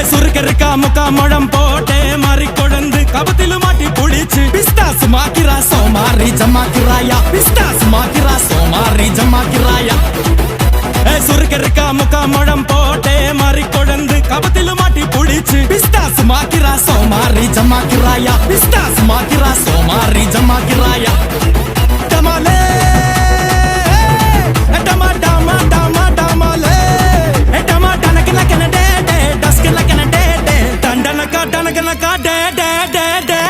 சுருக்கருக்கா முக்கா முழம் போட்டே மாறி கொழுந்து கபத்திலு மாட்டி புடிச்சு பிஸ்தாஸ் மாக்கிரா சோமாரி ஜமாக்கிராயா பிஸ்தாஸ் மாக்கிரா சோமாரி ஜமாக்கிராயா சுருக்கருக்கா முக்கா முழம் போட்டே மாறி கொழுந்து கபத்திலு மாட்டி புடிச்சு பிஸ்தாஸ் மாக்கிரா சோமாரி ஜமாக்கிராயா பிஸ்தாஸ் மாக்கிரா சோமாரி ஜமாக்கிராயா டமாலே டமா டமா டமா டமாலே டமா டனக்கன கனடே டஸ்கன கனடே டண்டனக்கா டனக்கனக்கா டே டே டே டே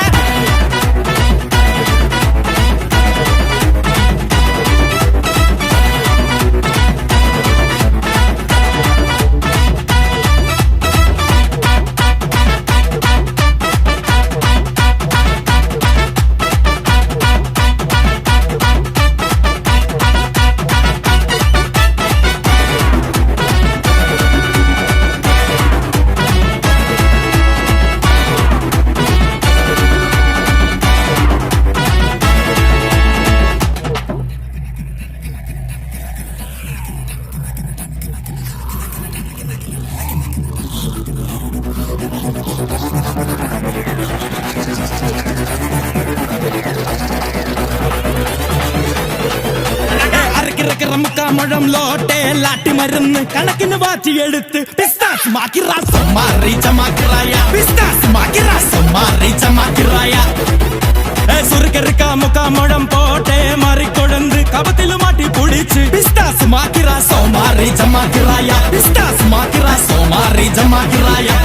முழம் லோட்டே லாட்டி மருந்து கணக்குன்னு வாச்சி எடுத்து பிஸ்தாஸ் மாக்கிரா சோமாரி ஜமாக்கிராயா பிஸ்தாஸ் மாக்கிரா சோமாரி ஜமாக்கிராயா சுருக்கருக்கா முக்கா முழம் போட்டே மாறி கொழுந்து கபத்திலு மாட்டி புடிச்சு பிஸ்தாஸ் மாக்கிரா சோமாரி ஜமாக்கிராயா பிஸ்தாஸ் மாக்கிரா சோமாரி ஜமாக்கிராயா